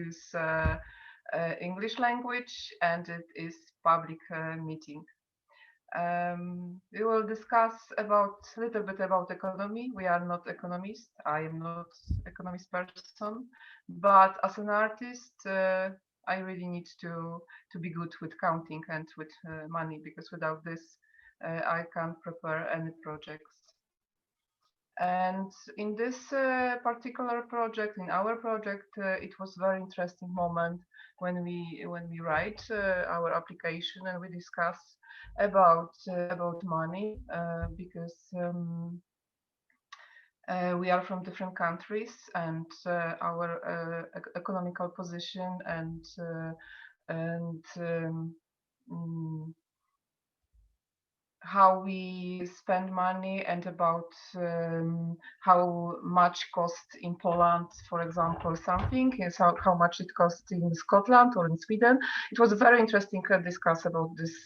use English language, and it is public meeting. We will discuss a little bit about economy. We are not economists. I am not economist person, but as an artist, I really need to be good with counting and with money, because without this, I can't prepare any projects. And in this particular project, in our project, it was very interesting moment when we write our application and we discuss about money, because we are from different countries, and our economical position and how we spend money, and about how much costs in Poland, for example, something is how much it costs in Scotland or in Sweden. It was very interesting to discuss about these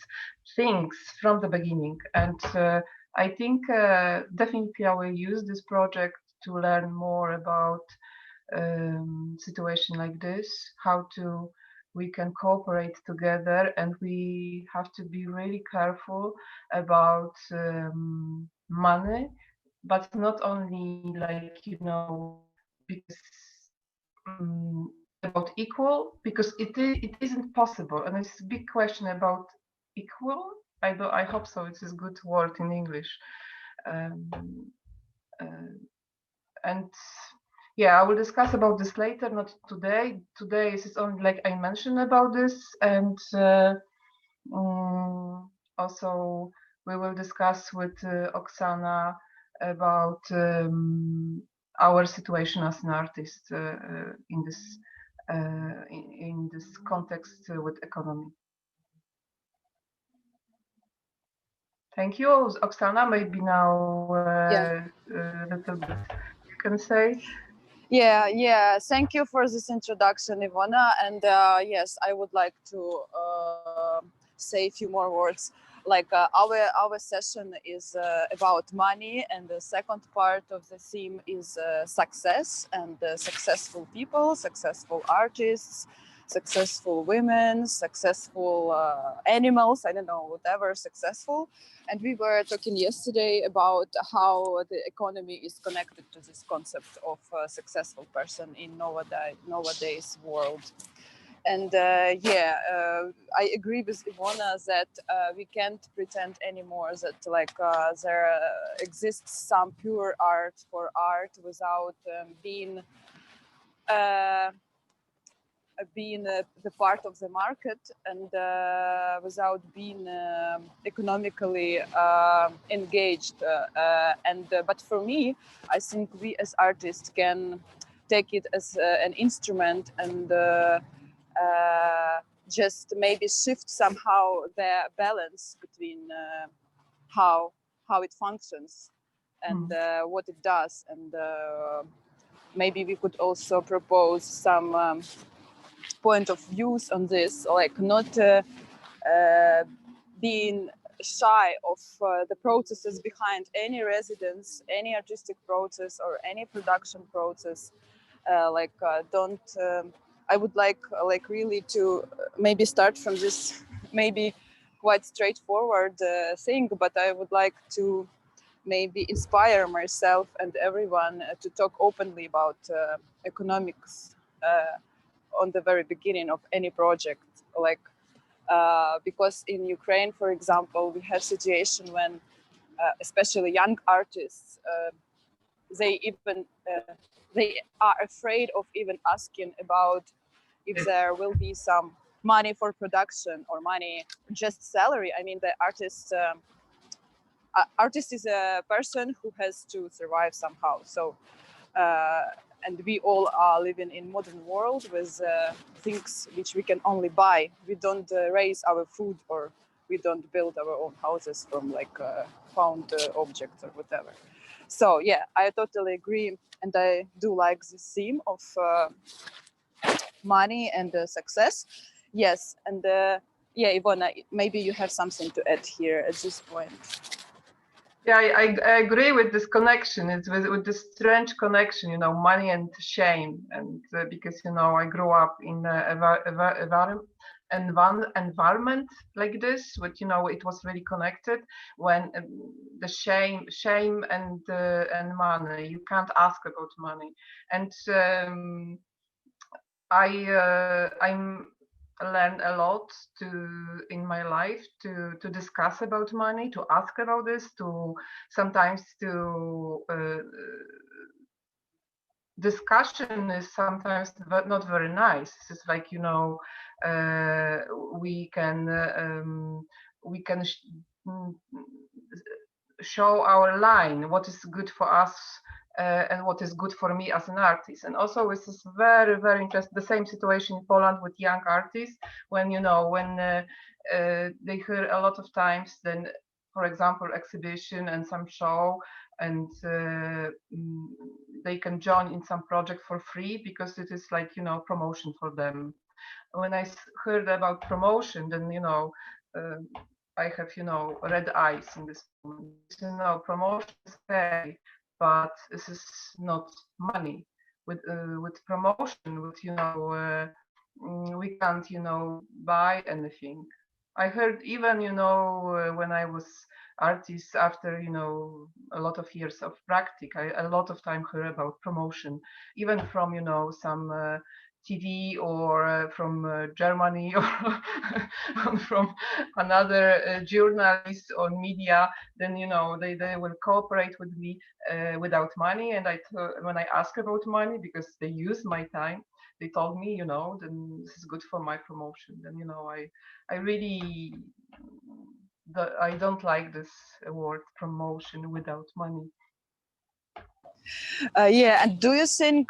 things from the beginning, and I think definitely I will use this project to learn more about situation like this, how we can cooperate together, and we have to be really careful about money, but not only, like, because about equal, because it isn't possible, and it's a big question about equal. I hope so. It's a good word in English, and yeah, I will discuss about this later, not today. Today is only like I mentioned about this, and also we will discuss with Oksana about our situation as an artist in this context with economy. Thank you, Oksana. Maybe now a little bit you can say. Yeah. Thank you for this introduction, Iwona. And yes, I would like to say a few more words. Like our session is about money, and the second part of the theme is success and successful people, successful artists, successful women, successful animals, I don't know, whatever, successful. And we were talking yesterday about how the economy is connected to this concept of a successful person in nowadays world. And I agree with Iwona that we can't pretend anymore that there exists some pure art for art without being the part of the market, and without being economically engaged. But for me, I think we as artists can take it as an instrument and just maybe shift somehow the balance between how it functions and what it does. And maybe we could also propose some point of views on this, like not being shy of the processes behind any residence, any artistic process or any production process. I would like really to maybe start from this maybe quite straightforward thing, but I would like to maybe inspire myself and everyone to talk openly about economics on the very beginning of any project, because in Ukraine, for example, we have situation when especially young artists, they are afraid of even asking about if there will be some money for production or money, just salary. I mean, the artist is a person who has to survive somehow. So, and we all are living in modern world with things which we can only buy. We don't raise our food, or we don't build our own houses from found objects or whatever. So yeah, I totally agree, and I do like this theme of money and success. Yes, and yeah, Iwona, maybe you have something to add here at this point. Yeah, I agree with this connection. It's with this strange connection, money and shame. And because, I grew up in environment like this, which, it was really connected when the shame and money, you can't ask about money. And I'm learned a lot in my life to discuss about money, to ask about this, to sometimes to discussion is sometimes not very nice. It's like we can we can mm, show our line, what is good for us and what is good for me as an artist. And also this is very, very interesting, the same situation in Poland with young artists, when they hear a lot of times, then for example exhibition and some show, and they can join in some project for free because it is like promotion for them. When I heard about promotion, then uh, I have red eyes in this moment. Promotion is okay, but this is not money. With promotion, we can't buy anything. I heard even when I was artist, after a lot of years of practice, I a lot of time heard about promotion, even from some TV, or from Germany, or from another journalist or media. Then they will cooperate with me without money. And when I ask about money, because they use my time, they told me, then this is good for my promotion. Then I really I don't like this word promotion without money. Yeah, and do you think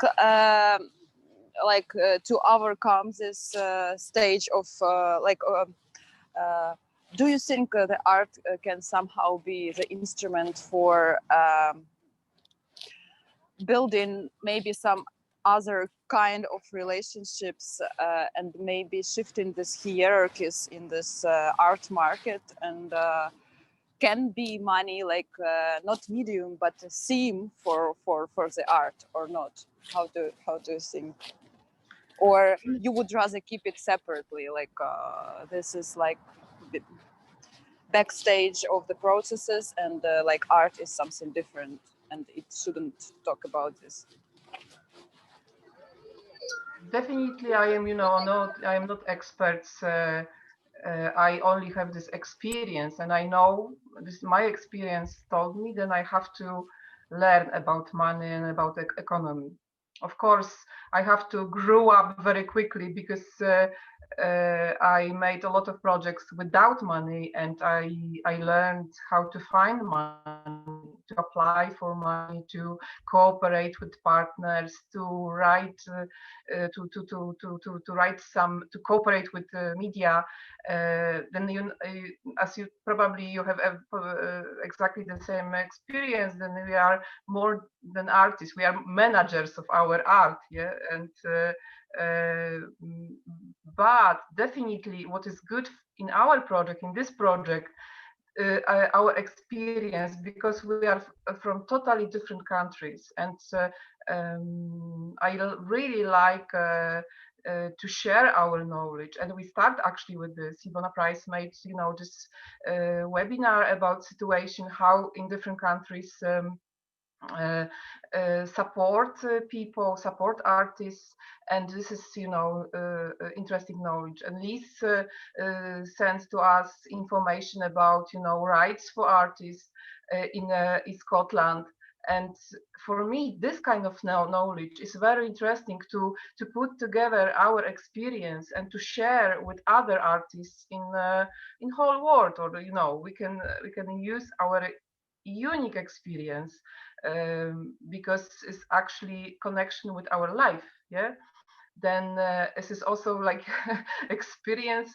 to overcome this stage of do you think the art can somehow be the instrument for building maybe some other kind of relationships and maybe shifting these hierarchies in this art market, and can be money like not medium but a theme for the art, or not? How do you think? Or you would rather keep it separately, like this is like the backstage of the processes, and like art is something different and it shouldn't talk about this? Definitely, I am, I am not experts. I only have this experience, and I know this. My experience told me. Then I have to learn about money and about economy. Of course, I have to grow up very quickly, because I made a lot of projects without money, and I learned how to find money, to apply for money, to cooperate with partners, to write, to write some, to cooperate with media. Then as you probably you have exactly the same experience. Then we are more than artists, we are managers of our art. Yeah. And but definitely what is good in our project, in this project, our experience, because we are from totally different countries. And I really like to share our knowledge. And we start actually with this. Iwona Price made this webinar about situation, how in different countries support people, support artists. And this is interesting knowledge. And Liz sends to us information about rights for artists in Scotland. And for me, this kind of knowledge is very interesting, to put together our experience and to share with other artists in whole world. Or we can use our unique experience, because it's actually connection with our life. Yeah. Then this is also like experience,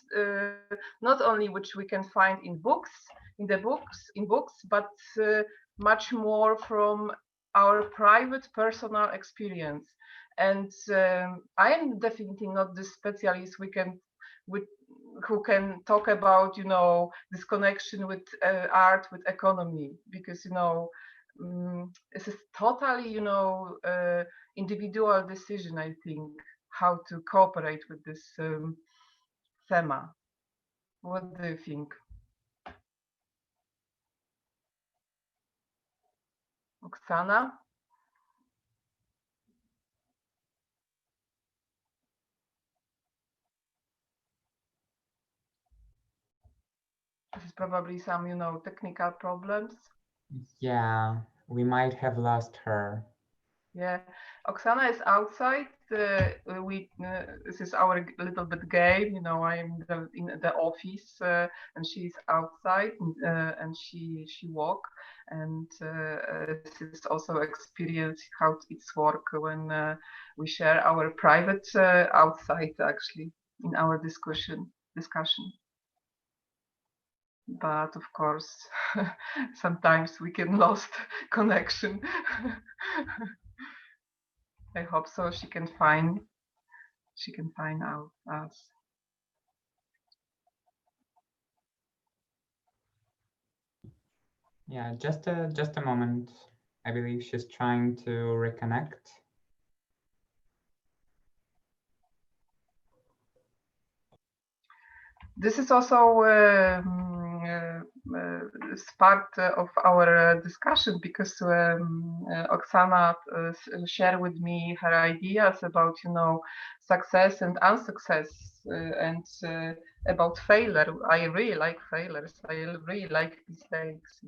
not only which we can find in books, but much more from our private personal experience. And I am definitely not the specialist. who can talk about, this connection with art, with economy, because, this is totally, individual decision, I think, how to cooperate with this thema. What do you think? Oksana? This is probably some, technical problems. Yeah, we might have lost her. Yeah, Oksana is outside. This is our little bit game. I'm in the office, and she's outside, and she walk. And this is also experience how it's work when we share our private outside, actually, in our discussion. But of course, sometimes we can lost connection. I hope so. She can find out us. Yeah, just a moment. I believe she's trying to reconnect. This is also part of our discussion, because Oksana shared with me her ideas about, success and unsuccess, and about failure. I really like failures. I really like mistakes.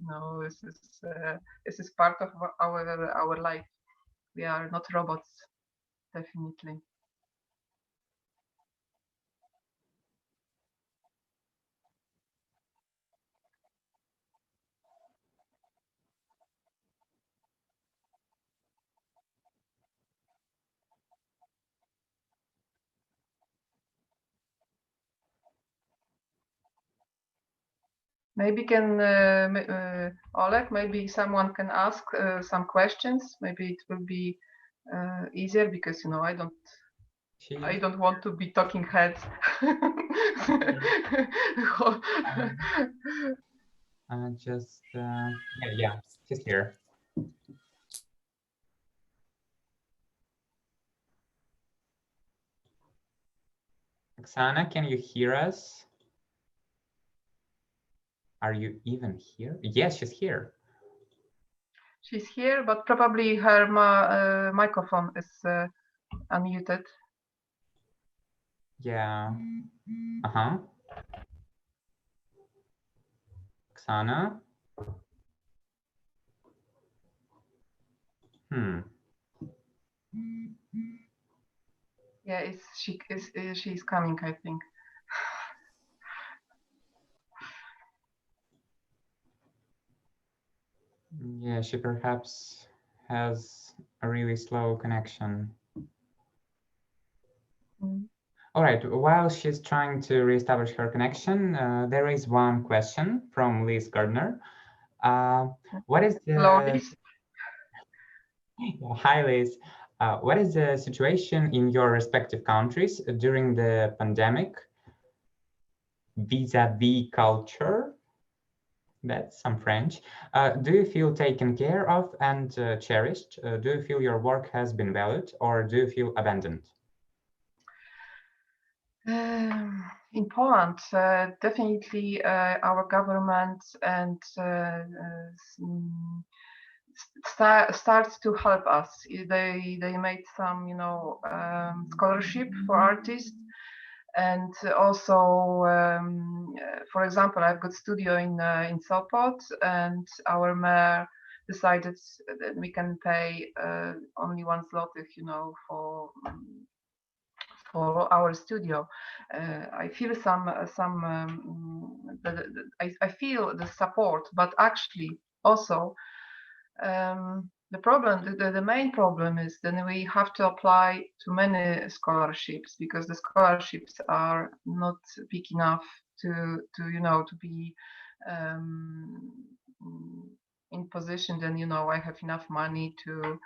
This is part of our life. We are not robots, definitely. Maybe Oleg, maybe someone can ask some questions. Maybe it will be easier, because I don't want to be talking heads. Yeah, she's here. Oksana, can you hear us? Are you even here? Yes, she's here. She's here, but probably her microphone is unmuted. Yeah. Uh-huh. Oksana? Yeah, she's coming, I think. Yeah, she perhaps has a really slow connection. All right, while she's trying to reestablish her connection, there is one question from Liz Gardner. What is the... Hello, Liz. Hi, Liz. What is the situation in your respective countries during the pandemic vis-a-vis culture? That's some French. Do you feel taken care of and cherished? Do you feel your work has been valued, or do you feel abandoned? In Poland, definitely our government and starts to help us. They made some, scholarship for artists, and also, for example, I've got studio in Sopot, and our mayor decided that we can pay only 1 zlotych, for our studio. I feel I feel the support, but actually also the main problem is then we have to apply to many scholarships, because the scholarships are not big enough to be in position. Then I have enough money to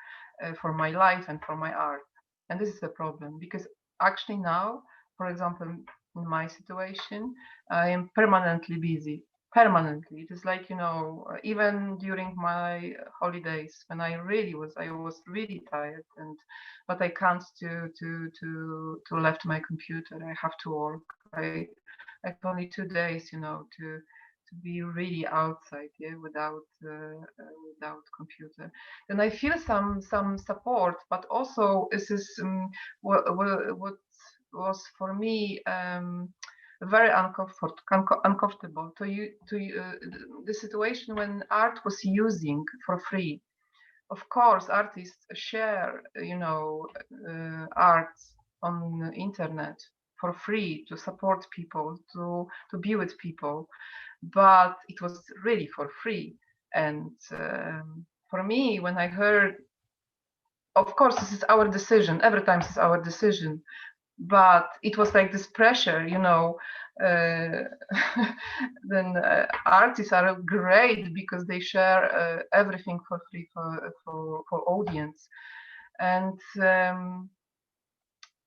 for my life and for my art, and this is the problem, because actually now, for example, in my situation. I am permanently busy. Permanently. It is like, even during my holidays when I was really tired, but I can't to left my computer. I have to work. I have only 2 days, to be really outside, yeah, without computer. And I feel some support, but also this is what was for me very uncomfortable the situation when art was using for free. Of course, artists share, art on the internet for free to support people, to be with people, but it was really for free. And for me, when I heard, of course, this is our decision. Every time this is our decision, but it was like this pressure, then artists are great because they share everything for free for audience. And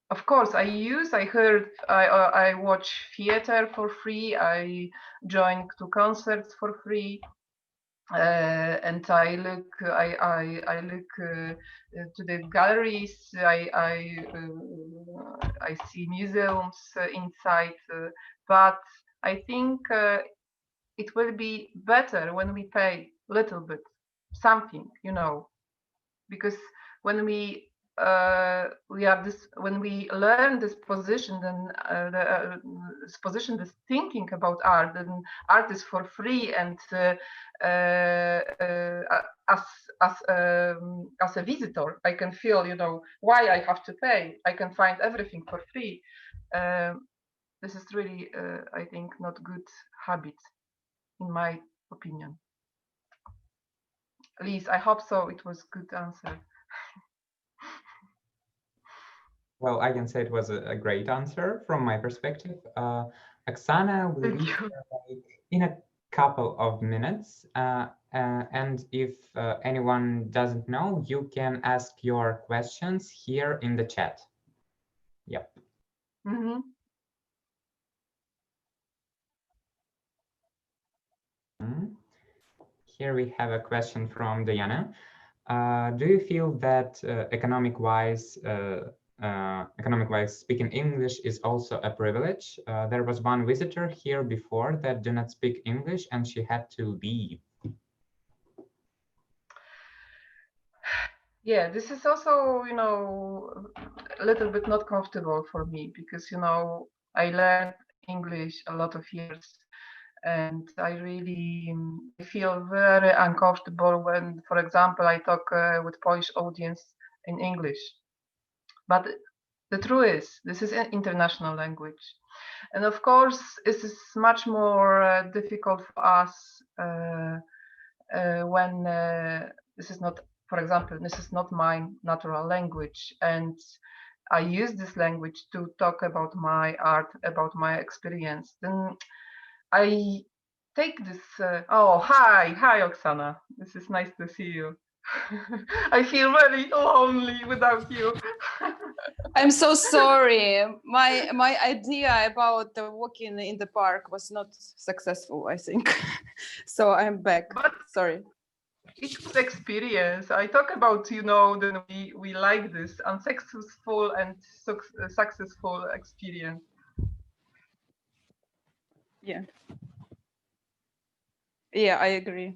of course I watch theater for free, I join to concerts for free, and I look to the galleries. I see museums inside, but I think it will be better when we pay a little bit, something, because when when we learn this position, then this position, this thinking about art, then art is for free, and as a visitor, I can feel, why I have to pay. I can find everything for free. This is really, I think, not good habit, in my opinion. Liz, I hope so. It was good answer. Well, I can say it was a great answer from my perspective. Oksana will be in a couple of minutes. And if anyone doesn't know, you can ask your questions here in the chat. Yep. Mm-hmm. Here we have a question from Diana. Do you feel that economic-wise, speaking English is also a privilege? There was one visitor here before that did not speak English and she had to leave. Yeah, this is also, a little bit not comfortable for me because, I learned English a lot of years, and I really feel very uncomfortable when, for example, I talk with Polish audience in English. But the truth is, this is an international language. And of course, this is much more difficult for us when this is not, for example, this is not my natural language. And I use this language to talk about my art, about my experience. Then I take this, oh, hi, Oksana. This is nice to see you. I feel very lonely without you. I'm so sorry. My idea about walking in the park was not successful, I think. So I'm back. But sorry. It was experience. I talk about, then we like this unsuccessful and successful experience. Yeah. Yeah, I agree.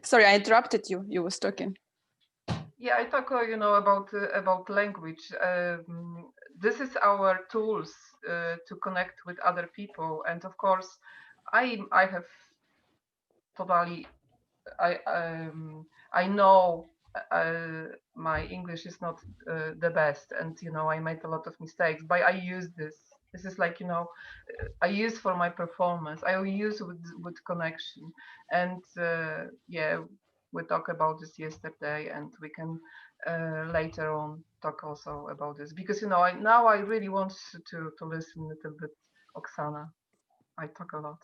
Sorry, I interrupted you. You was talking. Yeah, I talk, about language. This is our tools to connect with other people, and of course, I have totally. I know my English is not the best, and I made a lot of mistakes. But I use this. This is like I use for my performance. I use with connection, and yeah, we talked about this yesterday, and we can later on talk also about this because now I really want to listen a little bit, Oksana. I talk a lot.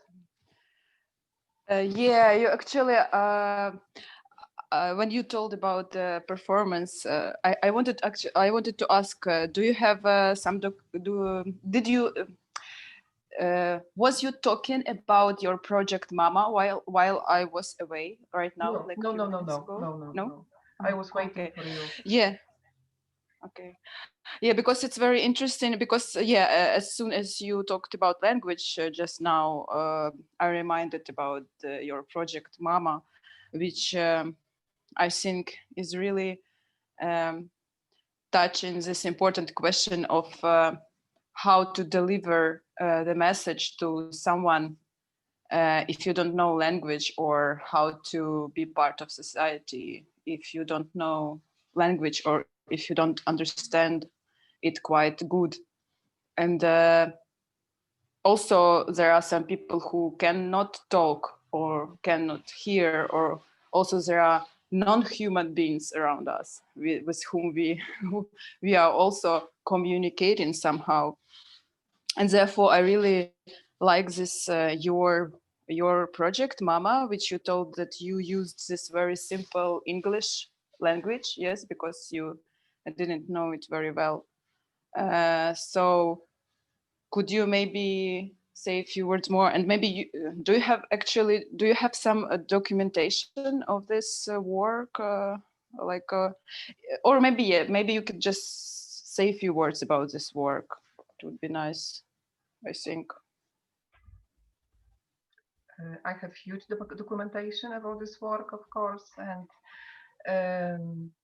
Yeah, you actually when you told about the performance, I wanted to ask, do you have some did you was you talking about your project Mama while I was away right now, No, like no, a few no, no, minutes no, ago? no, no, No? no. I was waiting Okay. for you. Yeah. Okay. Yeah, because it's very interesting because as soon as you talked about language just now, I reminded about your project Mama, which I think is really um, touching this important question of how to deliver the message to someone if you don't know language, or how to be part of society if you don't know language, or if you don't understand it quite good. And also there are some people who cannot talk or cannot hear, or also there are non-human beings around us with whom we are also communicating somehow. And therefore I really like this your project Mama, which you told that you used this very simple English language, yes, because you didn't know it very well. So could you maybe say a few words more, and maybe do you have some documentation of this work, like or maybe maybe you could just say a few words about this work. It would be nice, I think. I have huge documentation about this work, of course, and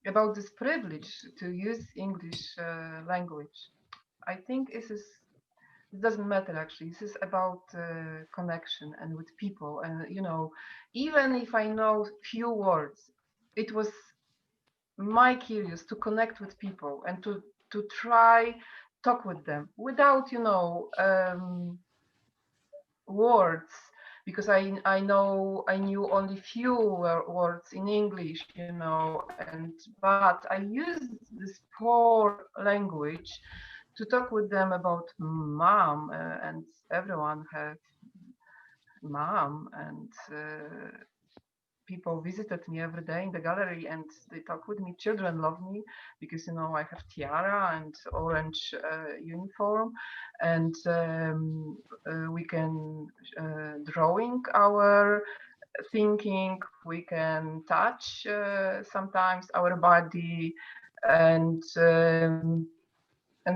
about this privilege to use English language. I think it doesn't matter actually. This is about connection and with people, and even if I know few words, it was my curious to connect with people and to try talk with them without words, because I knew only few words in English, and but I used this poor language to talk with them about mom, and everyone have mom, and people visited me every day in the gallery and they talk with me. Children love me because I have tiara and orange uniform, and we can drawing our thinking, we can touch sometimes our body, and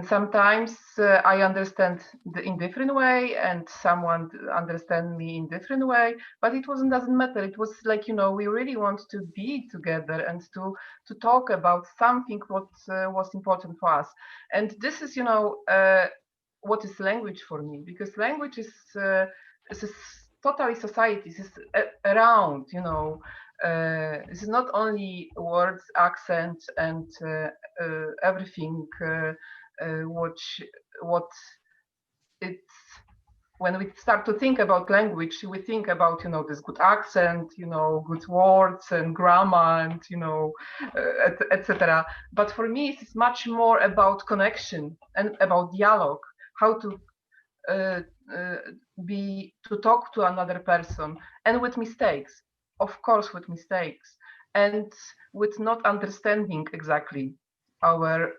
sometimes I understand in different way, and someone understand me in different way. But it doesn't matter. It was like we really want to be together and to talk about something what was important for us. And this is what is language for me, because language is totally society. This is around. This is not only words, accent, and everything. What it's when we start to think about language, we think about this good accent, good words and grammar, and etc. But for me, it's much more about connection and about dialogue, how to uh, uh, to talk to another person, and with mistakes, of course, with mistakes, and with not understanding exactly our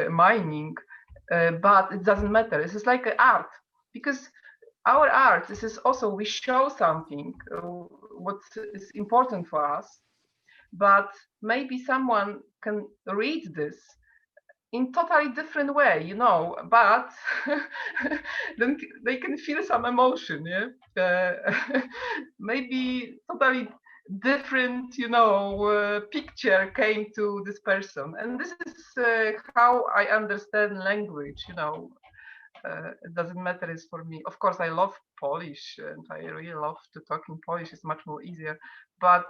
meaning, but it doesn't matter. This is like art, because our art, this is also, we show something what is important for us, but maybe someone can read this in totally different way, but then they can feel some emotion, yeah. Maybe totally different, picture came to this person, and this is how I understand language. It doesn't matter. It's for me. Of course, I love Polish, and I really love to talk in Polish. It's much more easier, but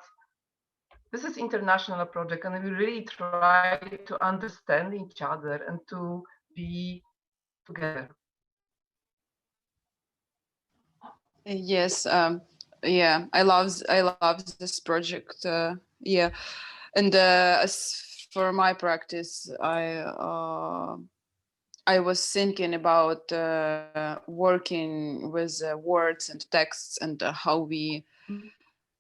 this is international project, and we really try to understand each other and to be together. Yes, yeah, I love this project. Yeah, and as for my practice, I was thinking about working with words and texts, and how we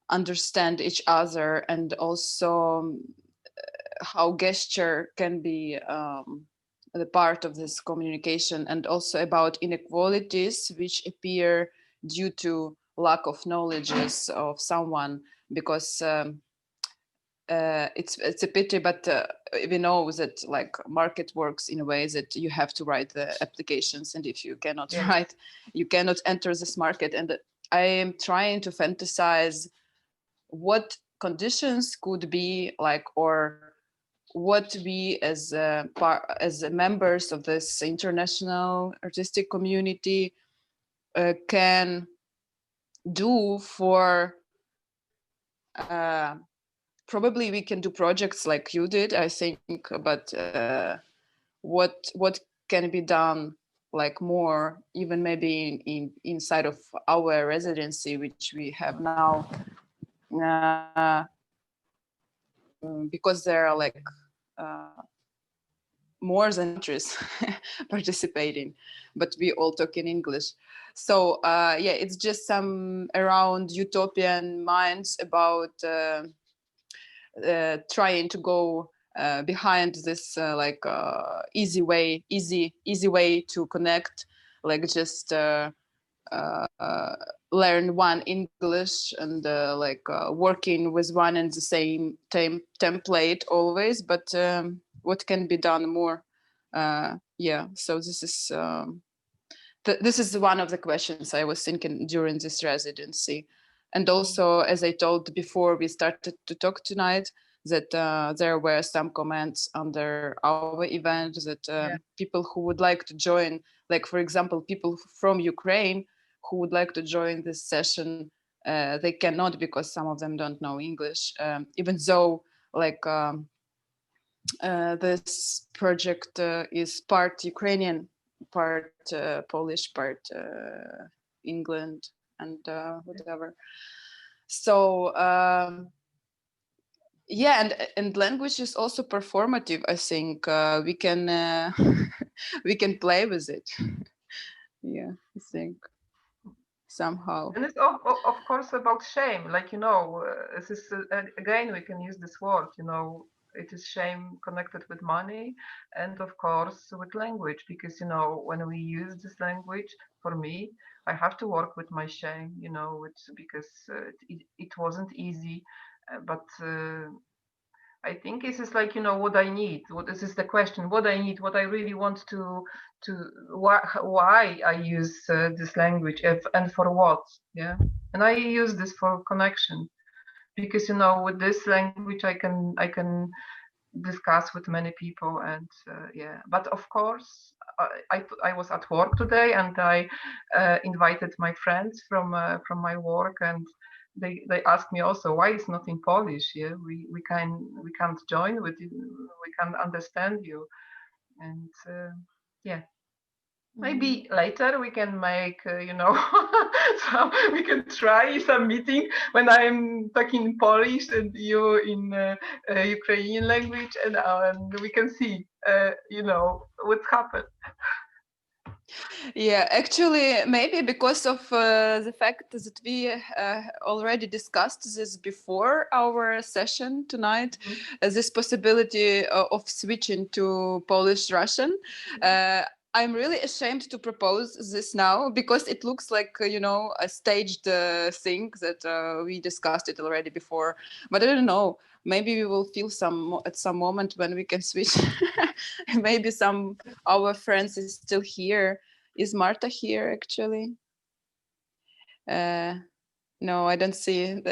understand each other, and also how gesture can be the part of this communication, and also about inequalities which appear due to lack of knowledges of someone, because it's a pity, but we know that like market works in a way that you have to write the applications, and if you cannot write, you cannot enter this market. And I am trying to fantasize what conditions could be like, or what we as members of this international artistic community can do for probably we can do projects like you did, I think, but what can be done like more, even maybe inside of our residency, which we have now, because there are like more than countries participating, but we all talk in English. So yeah, it's just some around utopian minds about trying to go behind this like easy way to connect, like just learn one English and like working with one and the same template always, but what can be done more? Yeah, so this is this is one of the questions I was thinking during this residency. And also, as I told before we started to talk tonight, that there were some comments under our event that people who would like to join, like for example, people from Ukraine who would like to join this session, they cannot because some of them don't know English, even though like this project is part Ukrainian, part Polish, part England, and whatever. So yeah, and language is also performative. I think we can we can play with it. Yeah, I think somehow. And it's of course about shame, like, you know, this is again, we can use this word, you know, it is shame connected with money and of course with language, because, you know, when we use this language, for me, I have to work with my shame, you know, it's because it wasn't easy, but I think this is like, you know, what I need. What this is the question? What I need? What I really want to why I use this language and for what? Yeah, and I use this for connection, because, you know, with this language I can discuss with many people, and yeah. But of course, I was at work today, and I invited my friends from my work, and they asked me also why it's not in Polish. Yeah, we can't join with you, we can't understand you, and yeah. Maybe later we can make, you know, so we can try some meeting when I'm talking in Polish and you in Ukrainian language, and we can see, you know, what's happened. Yeah, actually, maybe because of the fact that we already discussed this before our session tonight, this possibility of switching to Polish Russian. I'm really ashamed to propose this now because it looks like, you know, a staged thing that we discussed it already before. But I don't know. Maybe we will feel at some moment when we can switch. Maybe some our friends is still here. Is Marta here actually? No, I don't see.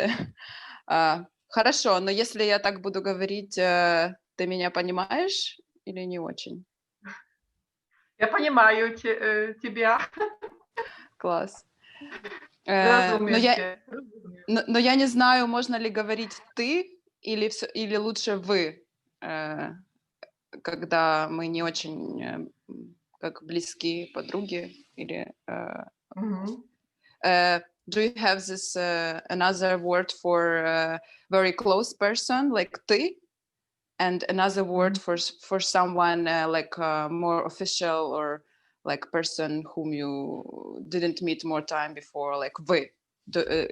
Хорошо, но если я так буду говорить, ты меня понимаешь или не очень? Я понимаю тебя. Класс. Но я не знаю, можно ли говорить ты или лучше вы, когда мы не очень как близкие подруги или. Do you have this another word for very close person like ты, and another word for someone like more official or like person whom you didn't meet more time before, like вы?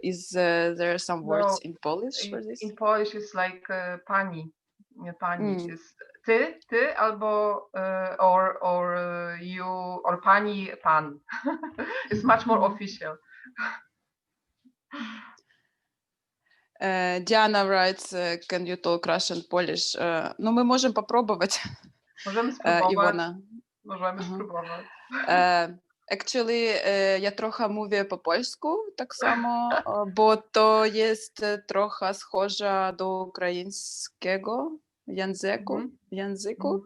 Is there some words in Polish for this? In Polish it's like pani. Pani is ty albo or you or pani, pan. It's much more official. Diana writes, can you talk Russian, Polish? Ну, ми можемо попробувати. Możemy spróbować. Івона. Możemy spróbować. Actually, я трохи mówię по польську так само, бо то є трохи схожа до українського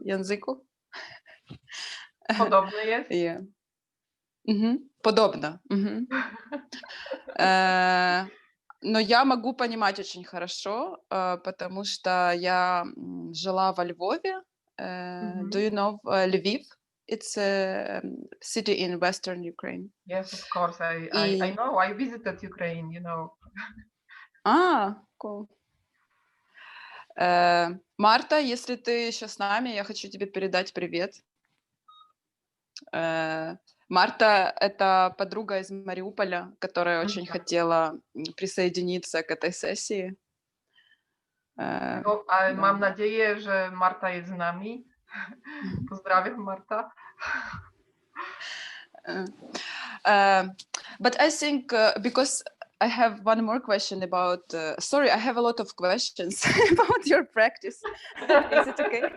язику. Podobny jest. Yeah. Подобно. Но я могу понимать очень хорошо, потому что я жила во Львове. Do you know Lviv? It's a city in Western Ukraine. Yes, of course. I know. I visited Ukraine, you know. Cool. Марта, если ты еще с нами, я хочу тебе передать привет. Марта — это подруга из Мариуполя, которая очень хотела присоединиться к этой сессии. Mam nadzieję, że Marta jest z nami. Pozdrawiam, Marta. But I think because I have one more question about. Sorry, I have a lot of questions about your practice. Is it okay?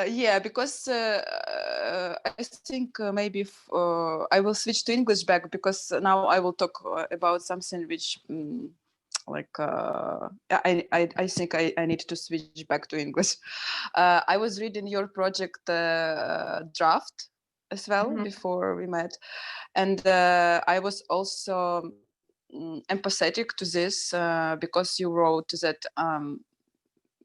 Yeah, because I think maybe I will switch to English back, because now I will talk about something which I think I need to switch back to English. I was reading your project draft as well before we met, and I was also empathetic to this because you wrote that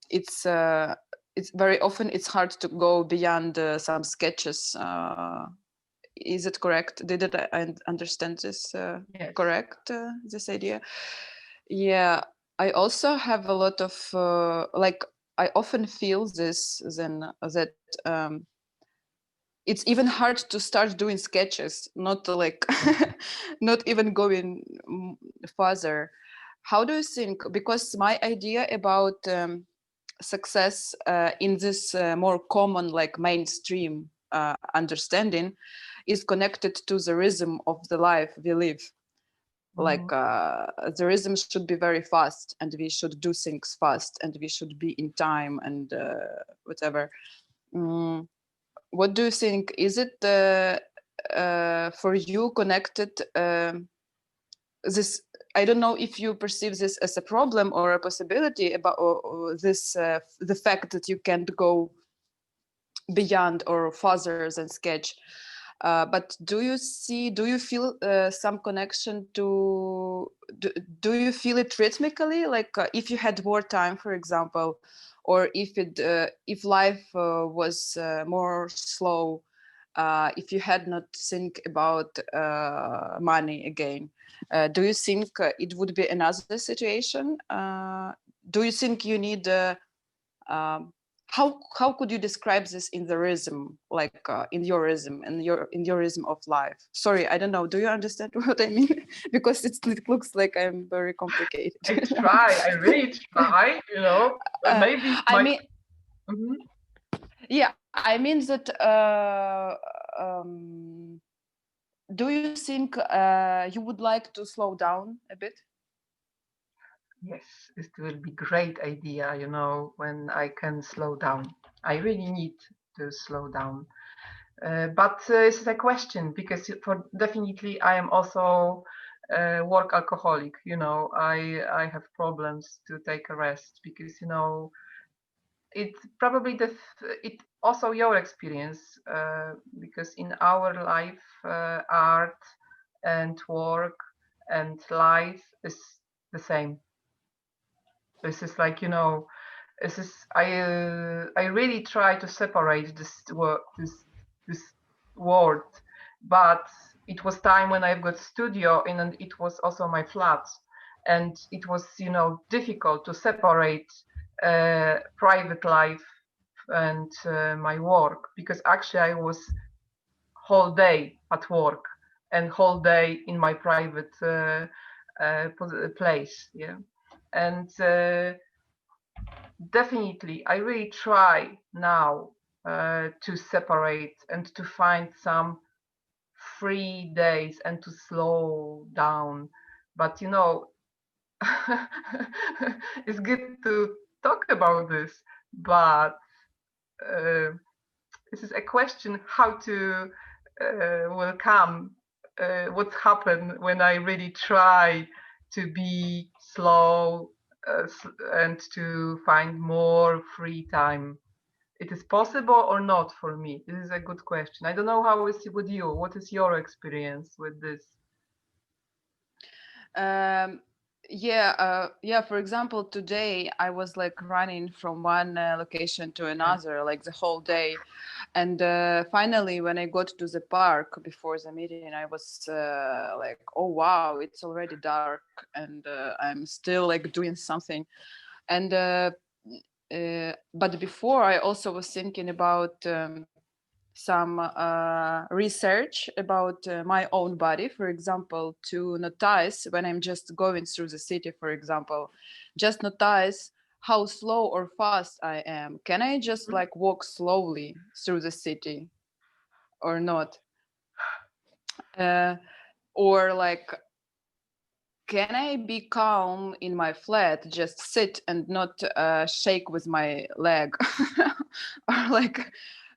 it's very often it's hard to go beyond some sketches. Is it correct? Did I understand this yes. correct? This idea? Yeah, I also have a lot of I often feel this then that it's even hard to start doing sketches, not like not even going further. How do you think? Because my idea about success in this more common, like mainstream understanding, is connected to the rhythm of the life we live. Like the rhythm should be very fast, and we should do things fast, and we should be in time, and whatever. What do you think? Is it for you connected this? I don't know if you perceive this as a problem or a possibility about this, the fact that you can't go beyond or further than sketch. But do you feel some connection to, do you feel it rhythmically? Like if you had more time, for example, or if life was more slow, if you had not think about money again, do you think it would be another situation? Do you think you need how could you describe this in the rhythm, like in your rhythm and in your rhythm of life? Sorry, I don't know. Do you understand what I mean? Because it looks like I'm very complicated. I really try. You know, maybe. I mean, yeah, I mean that. Do you think you would like to slow down a bit? Yes, it will be great idea, you know, when I can slow down. I really need to slow down. But it's a question, because definitely I am also work alcoholic, you know. I have problems to take a rest, because, you know, it's probably it also your experience, because in our life, art and work and life is the same. This is like, you know, this is I really try to separate this word, but it was time when I've got studio, and it was also my flat, and it was, you know, difficult to separate private life and my work, because actually I was whole day at work and whole day in my private place, yeah. And definitely, I really try now to separate and to find some free days and to slow down. But it's good to talk about this, but uh, this is a question how to will come. What happened when I really try to be slow and to find more free time? It is possible or not for me? This is a good question. I don't know how is it with you. What is your experience with this? Um, yeah. For example, today I was like running from one location to another, like the whole day, and finally, when I got to the park before the meeting, I was like, "Oh wow, it's already dark, and I'm still like doing something." And but before, I also was thinking about. Some research about my own body, for example, to notice when I'm just going through the city, for example, just notice how slow or fast I am. Can I just Mhm. like walk slowly through the city or not? Uh, or like, can I be calm in my flat, just sit and not shake with my leg? Or like,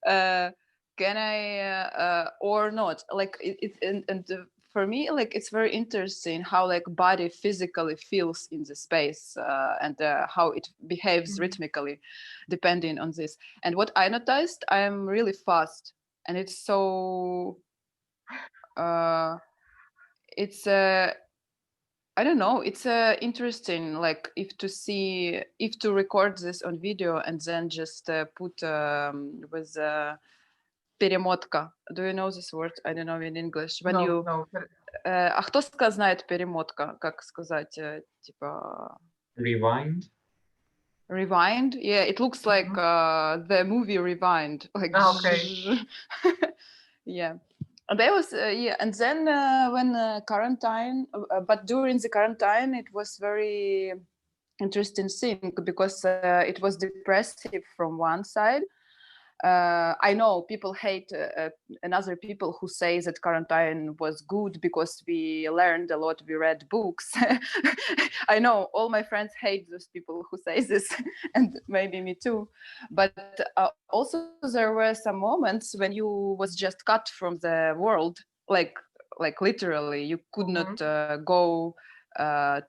uh, can I or not? Like and for me, like it's very interesting how like body physically feels in the space and how it behaves Mhm. rhythmically, depending on this. And what I noticed, I am really fast, and it's so. Uh, it's I don't know. It's interesting, like if to record this on video and then just put with перемотка. Do you know this word? I don't know in English. When No, you, no. а кто знает перемотка? Как сказать, типа Rewind. rewind? Yeah, it looks like Mhm. the movie Rewind, like. Okay. Yeah. And there was yeah, and then when quarantine, but during the quarantine, it was very interesting thing because it was depressive from one side. I know people hate another people who say that quarantine was good because we learned a lot, we read books. I know all my friends hate those people who say this, and maybe me too. But also there were some moments when you was just cut from the world, like like literally, you could not Mhm. go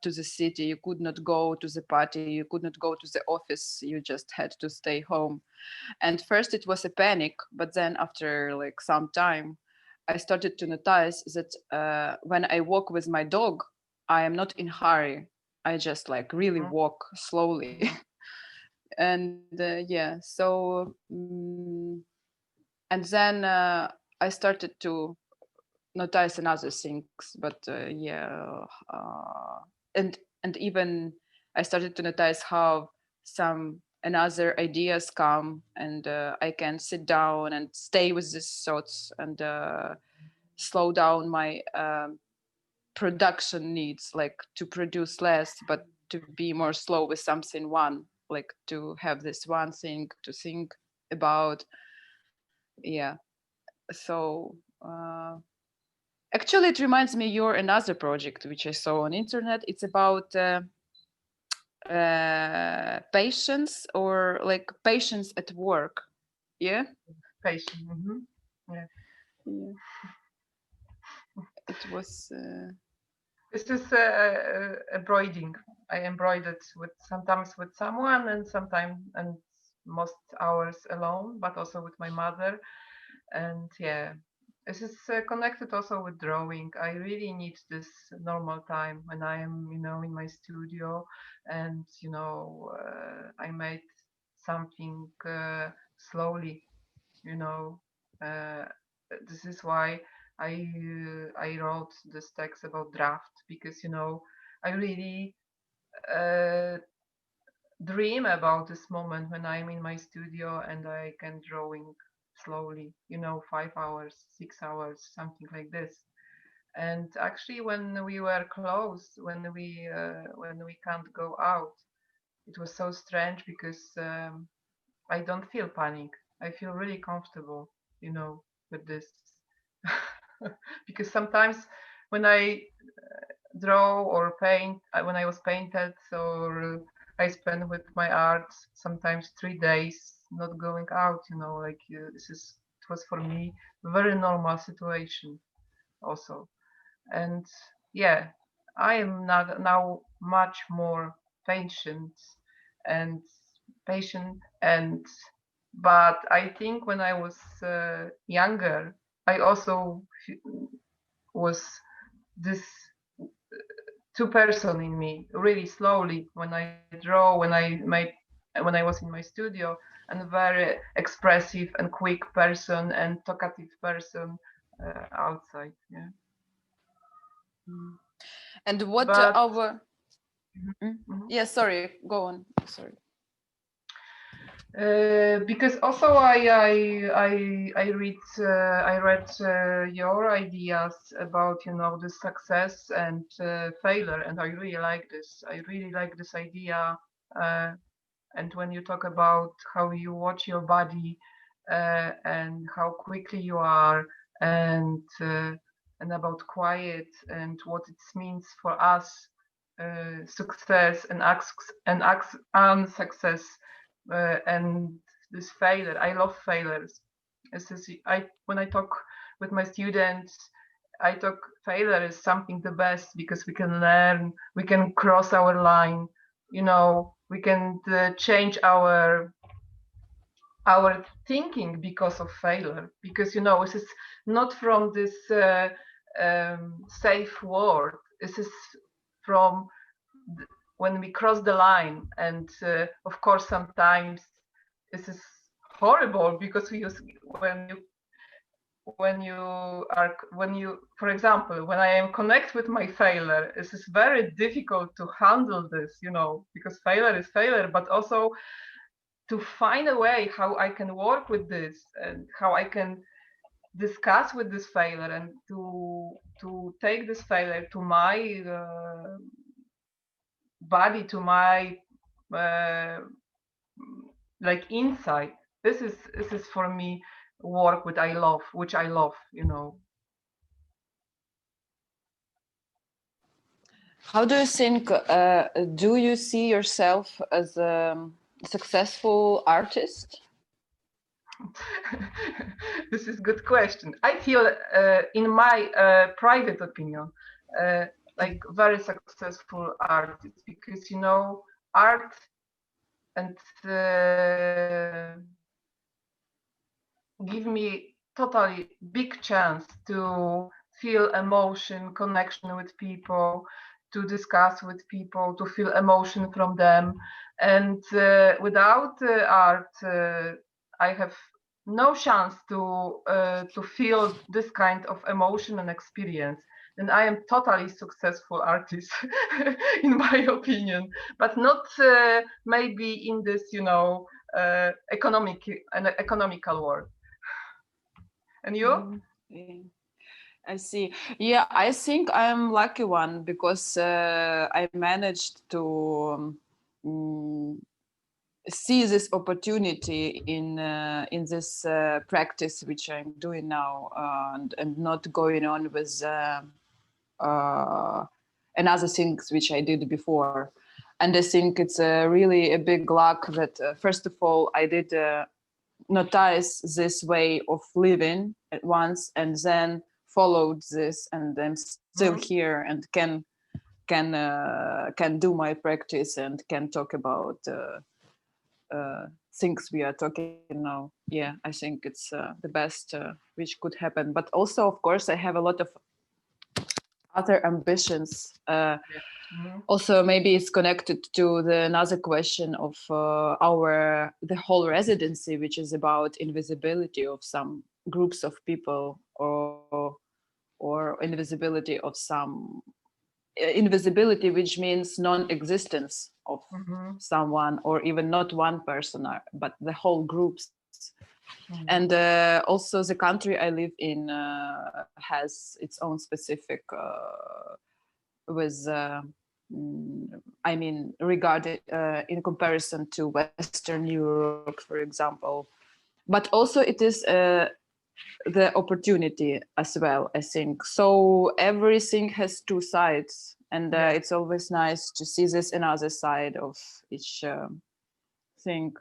to the city, you could not go to the party, you could not go to the office, you just had to stay home. And first it was a panic, but then after like some time, I started to notice that when I walk with my dog, I am not in hurry. I just like really Mhm. walk slowly. Mhm. And yeah, so and then I started to notice another things, but yeah, and even I started to notice how some another ideas come, and I can sit down and stay with these thoughts and slow down my production needs, like to produce less but to be more slow with something one, like to have this one thing to think about. Yeah, so actually, it reminds me your another project which I saw on internet. It's about patience, or like patience at work. Yeah. Patient. Mhm. Yeah. Yeah. It was. This is embroidering. I embroidered with sometimes with someone and sometimes and most hours alone, but also with my mother. And yeah, this is connected also with drawing. I really need this normal time when I am, in my studio, and I made something slowly. You know, uh, this is why I wrote this text about draft because I really uh, dream about this moment when I'm in my studio and I can drawing slowly, 5 hours, 6 hours, something like this. And actually, when we were close, when we can't go out, it was so strange because I don't feel panic. I feel really comfortable, you know, with this. Because sometimes when I draw or paint, when I was painted, or I spend with my art sometimes 3 days not going out, you know, like it was for me a very normal situation also. And yeah, I am not now much more patient and patient, but I think when I was younger, I also was this two-person in me really slowly when I draw, when I was in my studio, and a very expressive and quick person and talkative person outside. Yeah. And what But our mhm. yeah, sorry, go on. Sorry. Because also I read your ideas about, you know, the success and failure, and I really like this. I really like this idea. And when you talk about how you watch your body and how quickly you are, and about quiet and what it means for us, success and unsuccess, and this failure. I love failures. When I talk with my students, I talk failure is something the best because we can learn, we can cross our line, you know, we can change our thinking because of failure, because, you know, this is not from this safe word. This is from when we cross the line, and of course sometimes this is horrible because we use when you, for example, when I am connect with my failure, it is very difficult to handle this, you know, because failure is failure, but also to find a way how I can work with this and how I can discuss with this failure, and to take this failure to my body, to my uh, like inside. This is for me work which I love, you know. How do you think, do you see yourself as a successful artist? This is good question. I feel, in my private opinion, like very successful artist, because, you know, art and give me totally big chance to feel emotion, connection with people, to discuss with people, to feel emotion from them. And without art, I have no chance to feel this kind of emotion and experience. And I am totally successful artist, in my opinion, but not maybe in this, you know, economical world. And you? Yeah, I see. Yeah, I think I'm lucky one because I managed to see this opportunity in this practice which I'm doing now, and not going on with uh, another things which I did before. And I think it's really a big luck that first of all I did notice this way of living at once, and then followed this, and I'm still here and can do my practice and can talk about things we are talking now. Yeah, I think it's the best which could happen. But also, of course, I have a lot of other ambitions. Also, maybe it's connected to the another question of the whole residency, which is about invisibility of some groups of people, or invisibility of some invisibility, which means non-existence of someone, or even not one person, but the whole groups. And also the country I live in has its own specific with I mean, regarded in comparison to Western Europe, for example. But also it is the opportunity as well, I think. So everything has two sides, and it's always nice to see this another side of each thing.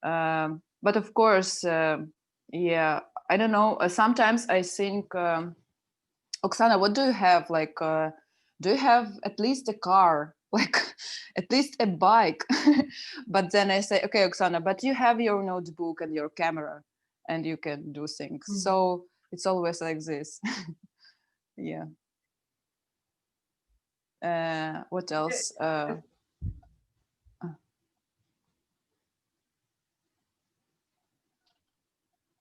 But of course, yeah, I don't know. Sometimes I think, Oksana, what do you have? Like, do you have at least a car? Like, at least a bike? But then I say, okay, Oksana, but you have your notebook and your camera, and you can do things. Mhm. So it's always like this. Yeah. What else?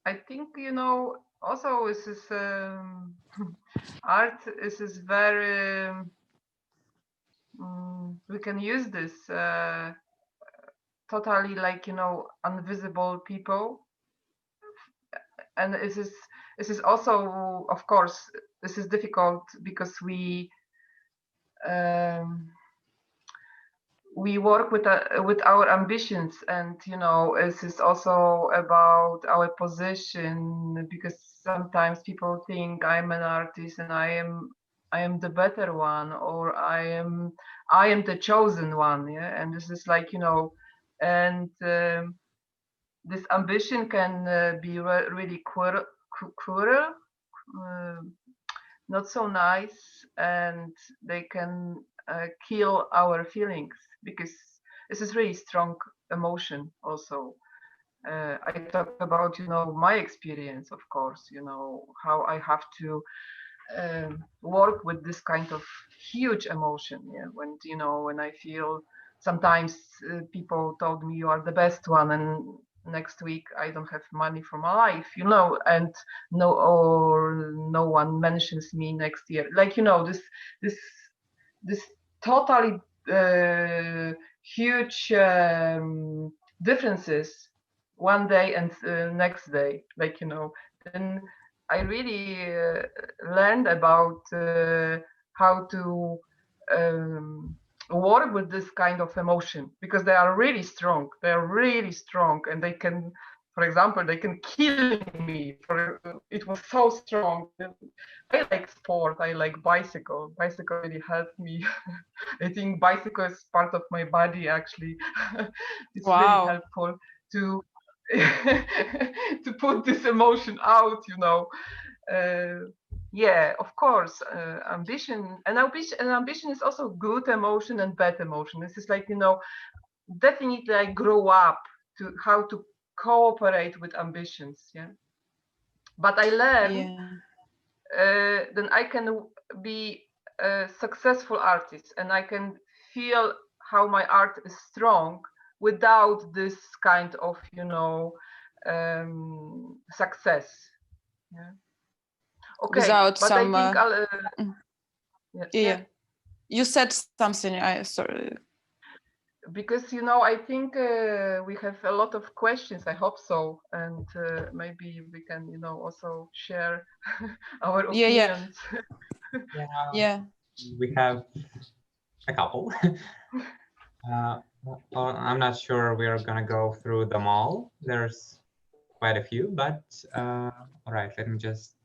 I think, you know, also this is art is very we can use this totally, like, you know, invisible people, and this is also, of course, this is difficult because we work with our ambitions, and you know, this is also about our position, because sometimes people think I'm an artist and I am the better one, or I am the chosen one. Yeah, and this is like, you know, and this ambition can be really cruel, uh, not so nice, and they can kill our feelings, because this is really strong emotion also. I talk about, you know, my experience, of course, you know, how I have to work with this kind of huge emotion. Yeah, when, you know, when I feel sometimes people told me you are the best one, and next week I don't have money for my life, you know, and no one mentions me next year. Like, you know, this this totally huge differences one day and next day, like, you know. Then I really learned about how to um, work with this kind of emotion, because they are really strong. They are really strong, and they can, for example, they can kill me. It was so strong. I like sport. I like bicycle. Bicycle really helped me. I think bicycle is part of my body, actually. It's really Wow. helpful to to put this emotion out, you know. Yeah, of course, ambition is also good emotion and bad emotion. This is like, you know, definitely I grow up to how to cooperate with ambitions. Yeah, but I learn Yeah. then I can be a successful artist, and I can feel how my art is strong without this kind of, you know, success. Yeah. Okay, Without but I some. think I'll. Yeah, yeah. Yeah. You said something. I sorry. Because, you know, I think we have a lot of questions. I hope so, and maybe we can, you know, also share our Yeah. Yeah. opinions. Yeah, Yeah. we have a couple. Well, I'm not sure we're gonna go through them all. There's quite a few, but all right, let me just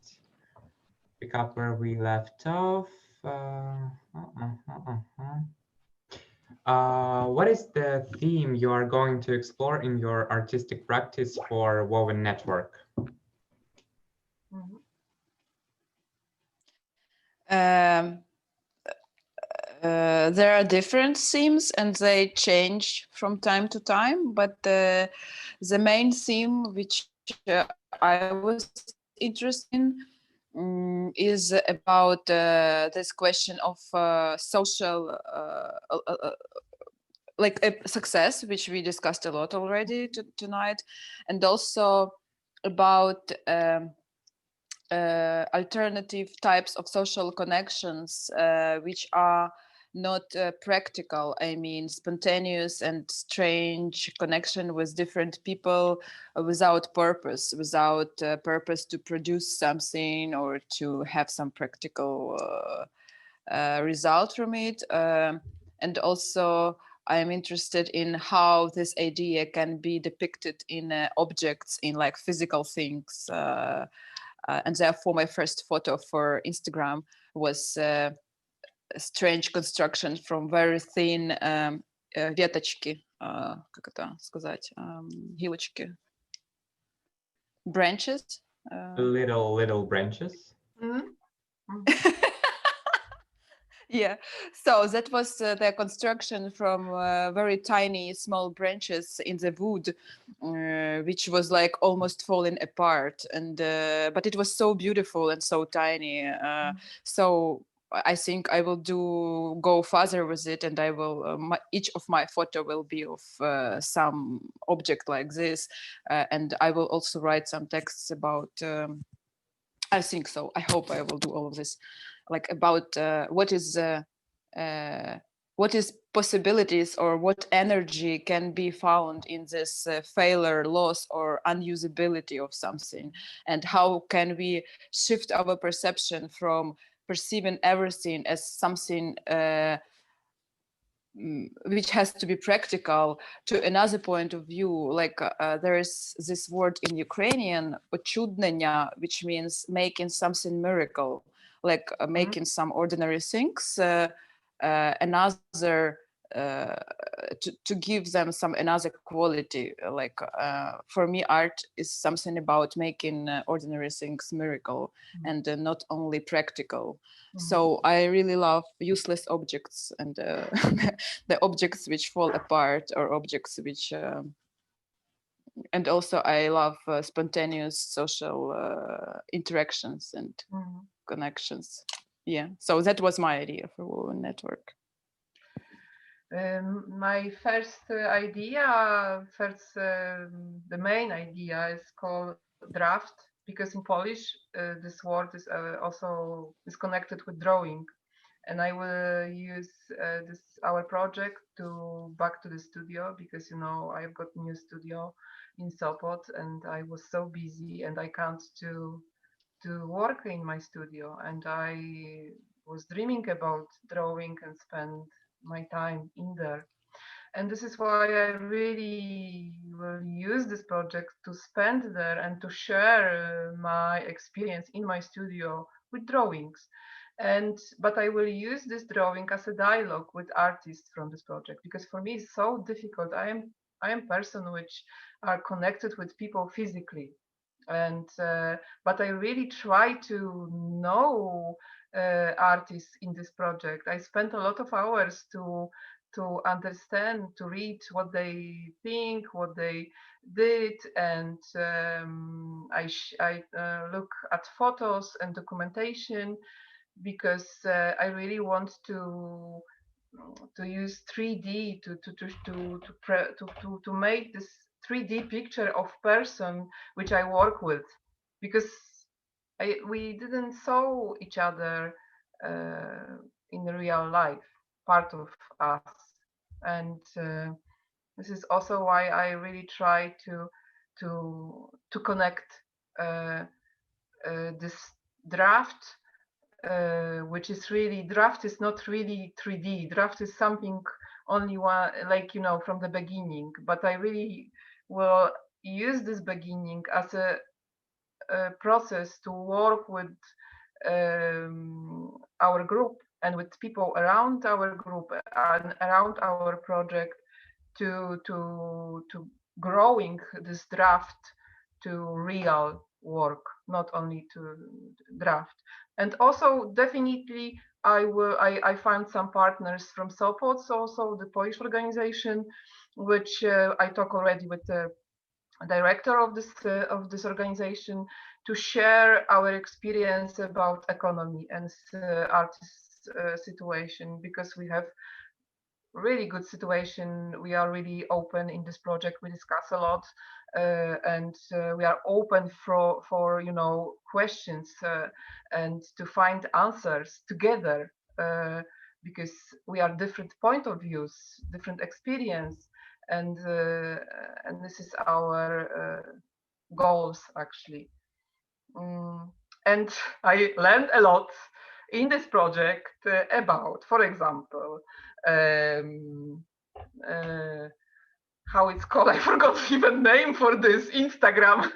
pick up where we left off. What is the theme you are going to explore in your artistic practice for Woven Network? Mhm. Um, there are different themes and they change from time to time, but the main theme which I was interested in is about this question of social like success, which we discussed a lot already tonight, and also about alternative types of social connections, which are not practical. I mean, spontaneous and strange connection with different people without purpose, without purpose to produce something or to have some practical result from it. and also I'm interested in how this idea can be depicted in objects, in like physical things. And therefore, my first photo for Instagram was a strange construction from very thin веточки, как это сказать, гілочки, branches. Little branches. Mhm. Yeah, so that was the construction from very tiny small branches in the wood, which was like almost falling apart, and but it was so beautiful and so tiny. So I think I will go further with it, and I will each of my photo will be of some object like this, and I will also write some texts about. I think so. I hope I will do all of this, like about what is possibilities or what energy can be found in this failure, loss, or unusability of something, and how can we shift our perception from perceiving everything as something which has to be practical to another point of view. Like there is this word in Ukrainian, "очуднення," which means making something miracle, like making some ordinary things another to give them some another quality. Like for me, art is something about making ordinary things miracle and not only practical. So I really love useless objects and the objects which fall apart, or objects which and also I love spontaneous social interactions and connections. Yeah, so that was my idea for Woven Network. My first idea, the main idea is called draft, because in Polish this word is also is connected with drawing, and I will use our project to back to the studio, because I've got new studio in Sopot, and I was so busy and I can't to work in my studio, and I was dreaming about drawing and spend my time in there. And this is why I really will use this project to spend there and to share my experience in my studio with drawings. But I will use this drawing as a dialogue with artists from this project, because for me it's so difficult. I am person which are connected with people physically, and but I really try to know artists in this project. I spent a lot of hours to understand, to read what they think, what they did, and I look at photos and documentation, because I really want to use 3D to make this 3D picture of person which I work with, because we didn't saw each other in real life, part of us, and this is also why I really try to connect this draft, which is really, draft is not really 3D. Draft is something only one, like from the beginning. But I really will use this beginning as a process to work with our group and with people around our group and around our project to growing this draft to real work, not only to draft. And also definitely I find some partners from Sopot, also the Polish organization, which I talk already with the director of this organization, to share our experience about economy and artist situation, because we have really good situation. We are really open in this project. We discuss a lot, and we are open for questions and to find answers together, because we are different point of views, different experience, and this is our goals actually. And I learned a lot in this project about, for example, how it's called. I forgot even name for this Instagram.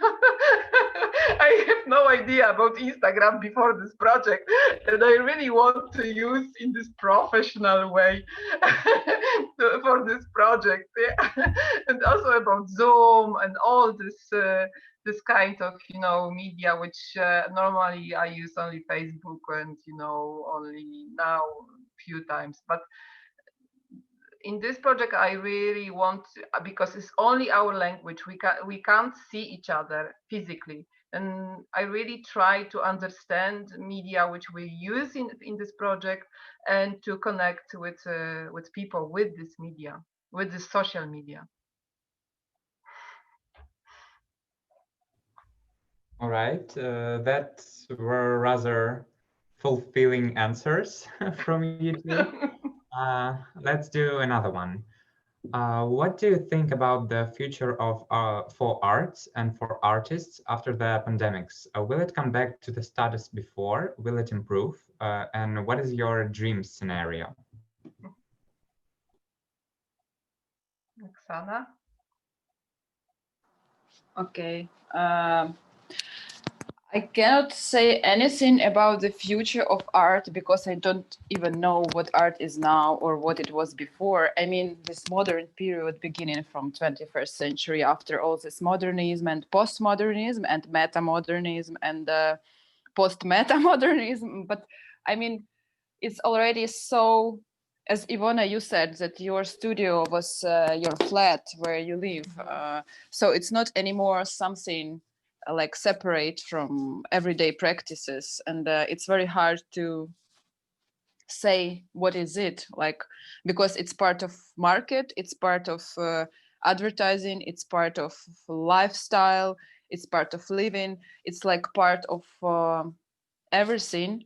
I have no idea about Instagram before this project, and I really want to use in this professional way for this project. Yeah. And also about Zoom and all this kind of media, which normally I use only Facebook and only now few times, but in this project I really want because it's only our language, we can't see each other physically, and I really try to understand media which we use in this project and to connect with people with this media, with the social media. All right, that were rather fulfilling answers from you two. Let's do another one. What do you think about the future of for arts and for artists after the pandemics? Will it come back to the status before? Will it improve? And what is your dream scenario? Oksana? Okay. I cannot say anything about the future of art because I don't even know what art is now or what it was before. I mean, this modern period beginning from 21st century, after all this modernism and postmodernism and metamodernism and post-metamodernism. But I mean, it's already so, as Iwona, you said that your studio was your flat where you live. So it's not anymore something like separate from everyday practices, and it's very hard to say what is it like, because it's part of market, it's part of advertising, it's part of lifestyle, it's part of living, it's like part of everything.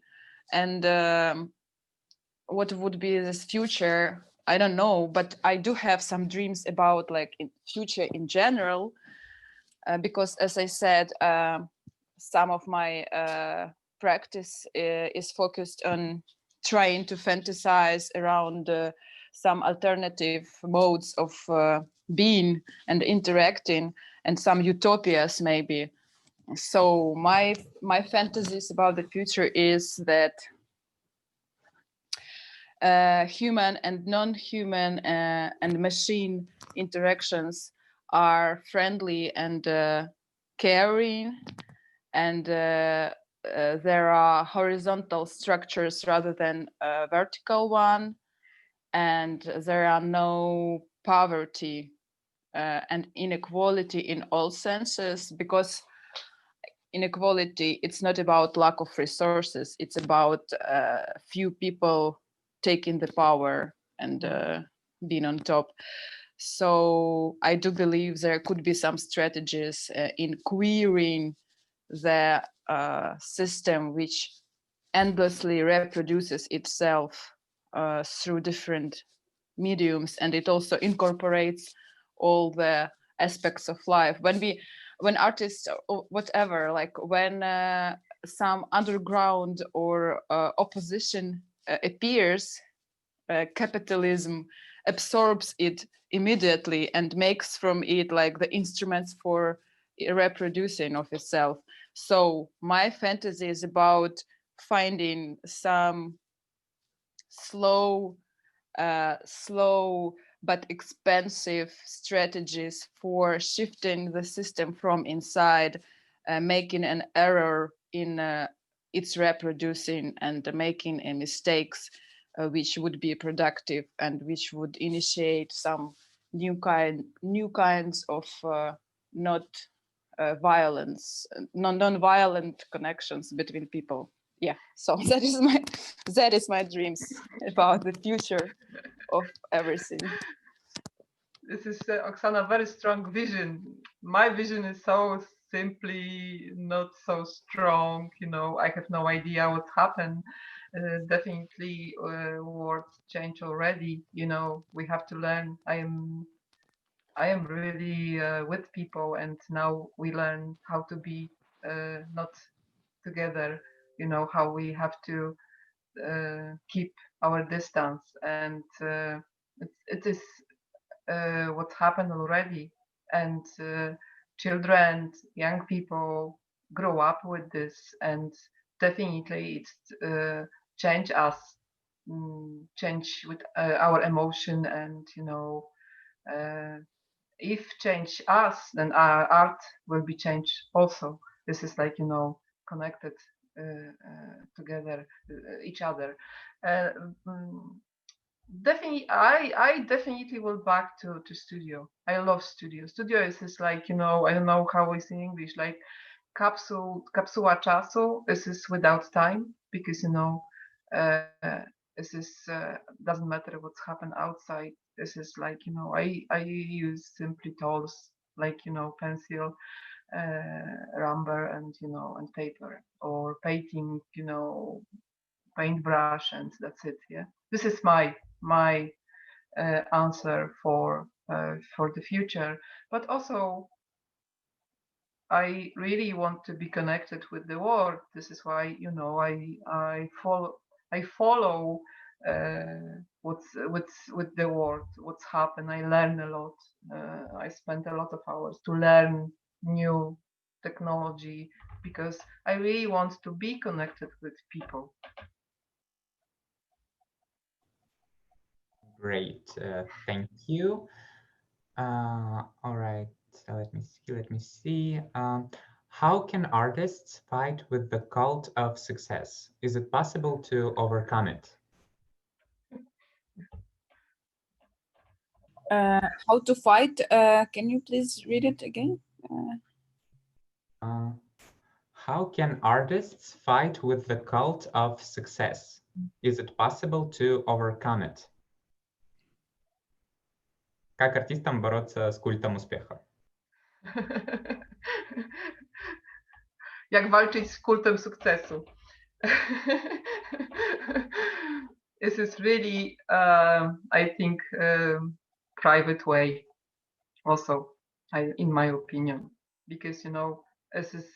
And what would be this future, I don't know, but I do have some dreams about like in future in general, because as I said, some of my practice is focused on trying to fantasize around some alternative modes of being and interacting, and some utopias maybe. So my fantasies about the future is that human and non-human and machine interactions are friendly and caring, and there are horizontal structures rather than a vertical one, and there are no poverty and inequality in all senses, because inequality, it's not about lack of resources, it's about few people taking the power and being on top. So I do believe there could be some strategies in queering the system which endlessly reproduces itself through different mediums, and it also incorporates all the aspects of life. When artists or whatever, like when some underground or opposition appears, capitalism absorbs it immediately and makes from it like the instruments for reproducing of itself. So my fantasy is about finding some slow but expensive strategies for shifting the system from inside, making an error in its reproducing and making mistakes which would be productive and which would initiate some new kinds of not violence, non-violent connections between people. Yeah, so that is my dreams about the future of everything. This is Oksana, very strong vision. My vision is so simply not so strong. I have no idea what happened. Definitely, world change already. We have to learn. I am really with people, and now we learn how to be not together. How we have to keep our distance, and it is what happened already, and children, young people grow up with this, and definitely it's change us, change with our emotion, and if change us, then our art will be changed also. This is like connected together, each other. Uh, mm, Definitely, I definitely will back to studio. I love studio. Studio is like I don't know how it's in English, like kapsuła czasu. This is without time, because uh, this is doesn't matter what's happened outside. This is like I use simply tools like pencil, rubber, and paper, or painting, paintbrush, and that's it. Yeah, this is my answer for the future. But also, I really want to be connected with the world. This is why I follow what's with the world, what's happened. I learn a lot. I spend a lot of hours to learn new technology, because I really want to be connected with people. Great, thank you. All right, so let me see. How can artists fight with the cult of success? Is it possible to overcome it? How to fight? Can you please read it again? How can artists fight with the cult of success? Is it possible to overcome it? Как артистам бороться с культом успеха? Jak walczyć z kultem sukcesu? This is really, I think, private way. Also, in my opinion, because this is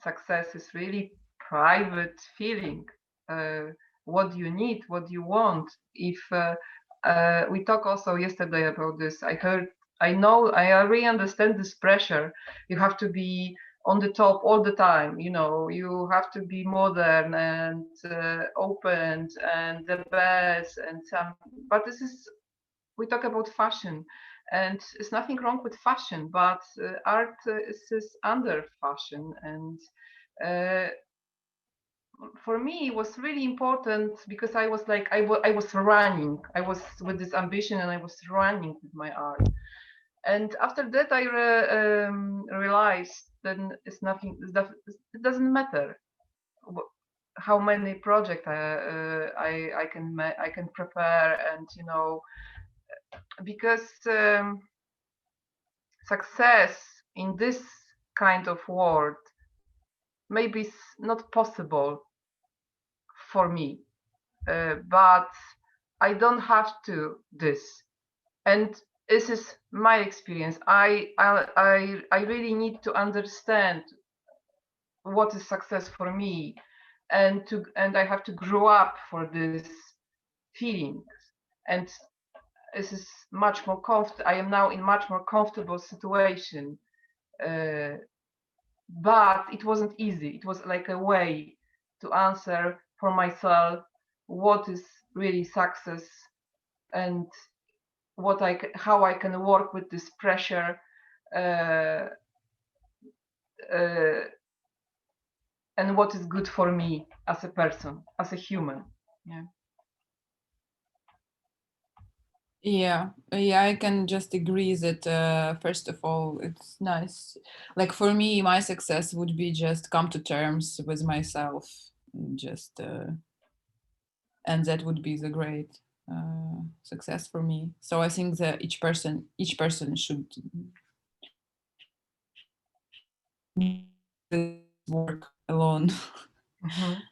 success is really private feeling. What you need, what you want. If we talked also yesterday about this, I really understand this pressure. You have to be on the top all the time. You have to be modern and open and the best and some. But we talk about fashion, and it's nothing wrong with fashion, but art is under fashion. And for me it was really important, because I was like I was running, I was with this ambition, and I was running with my art. And after that I realized that it's nothing, it doesn't matter how many projects I can prepare, and because success in this kind of world maybe is not possible for me, but I don't have to this. And this is my experience. I really need to understand what is success for me, and I have to grow up for this feelings. And this is much more I am now in much more comfortable situation. But it wasn't easy. It was like a way to answer for myself what is really success, and how I can work with this pressure, uh, uh, and what is good for me as a person, as a human. Yeah. Yeah, I can just agree that first of all, it's nice. Like for me, my success would be just come to terms with myself, just and that would be the great success for me. So I think that each person should work alone. Mhm.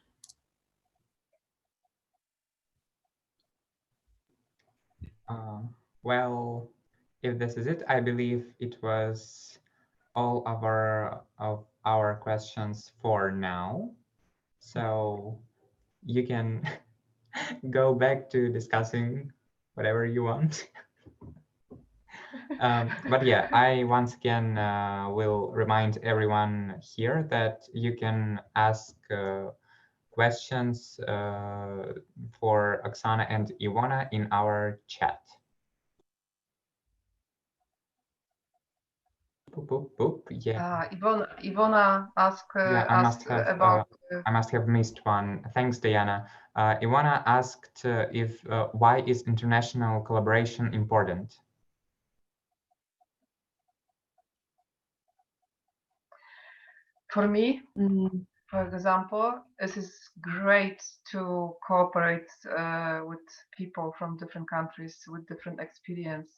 Well, if this is it, I believe it was all of our questions for now. So you can go back to discussing whatever you want. But yeah, I once again will remind everyone here that you can ask questions for Oksana and Iwona in our chat. Boop, boop, boop. Yeah. Iwona asked Yeah, about. I must have missed one. Thanks, Diana. Iwona asked if why is international collaboration important? For me, for example, it is great to cooperate with people from different countries with different experience.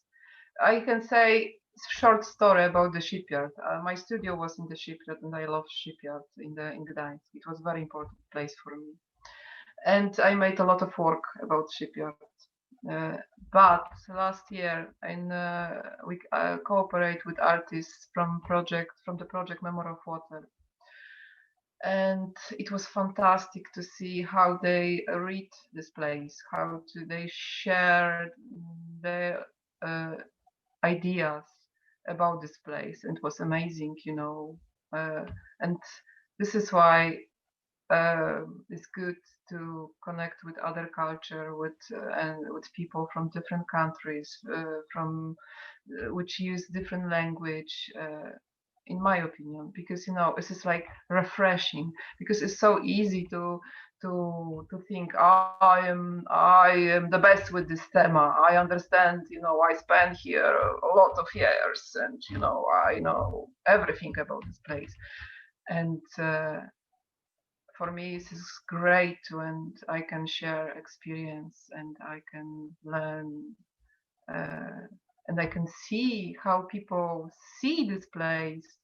I can say short story about the shipyard. My studio was in the shipyard, and I love shipyard in Gdańsk. It was a very important place for me, and I made a lot of work about shipyard. Uh, but last year, we cooperate with artists from the project Memory of Water, and it was fantastic to see how they read this place, they share their ideas about this place, and it was amazing, and this is why it's good to connect with other culture, and with people from different countries, from which use different language. In my opinion, because this is like refreshing, because it's so easy to think, I am the best with this thema. I understand, I spent here a lot of years, and I know everything about this place. And for me, this is great when I can share experience, and I can learn, and I can see how people see this place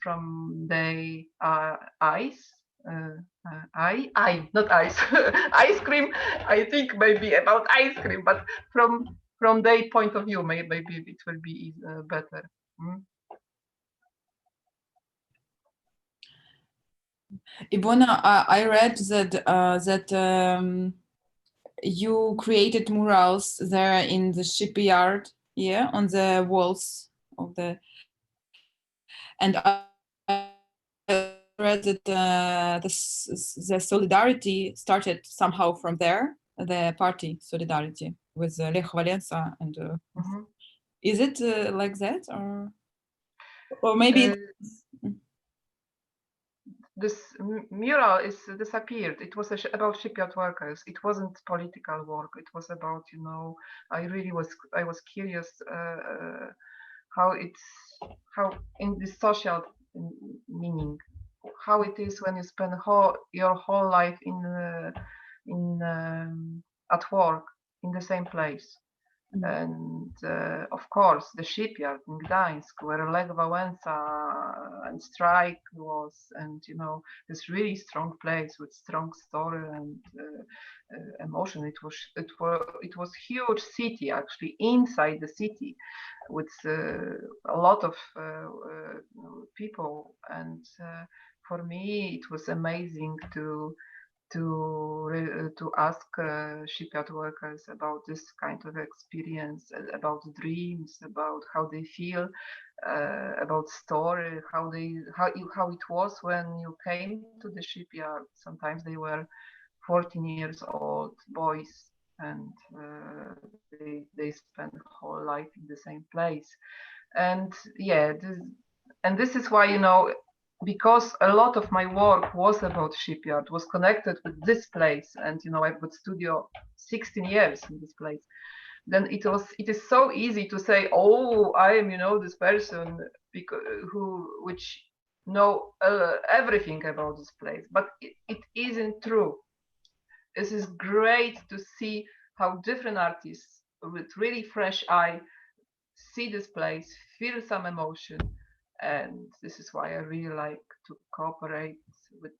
from their eyes. Not ice, ice cream. I think maybe about ice cream, but from their point of view, maybe it will be better. Mm? Iwona, I read that you created murals there in the shipyard, yeah, on the walls of and I read that the solidarity started somehow from there, the party solidarity with Lech Walesa, and is it like that, or maybe this mural is disappeared. It was about shipyard workers. It wasn't political work. It was about, I was curious how in the social meaning, how it is when you spend your whole life at work in the same place. And of course, the shipyard in Gdańsk, where Lech Wałęsa and strike was, and this really strong place with strong story and emotion. It was huge city, actually, inside the city, with a lot of people. And for me, it was amazing to ask shipyard workers about this kind of experience, about dreams, about how they feel, about story, how it was when you came to the shipyard. Sometimes they were 14 years old boys, and they spent whole life in the same place. And yeah, this is why, because a lot of my work was about shipyard, was connected with this place, and I've got studio 16 years in this place, then it is so easy to say, oh, I am this person which know everything about this place, but it isn't true. This is great to see how different artists with really fresh eye see this place, feel some emotion, and this is why I really like to cooperate with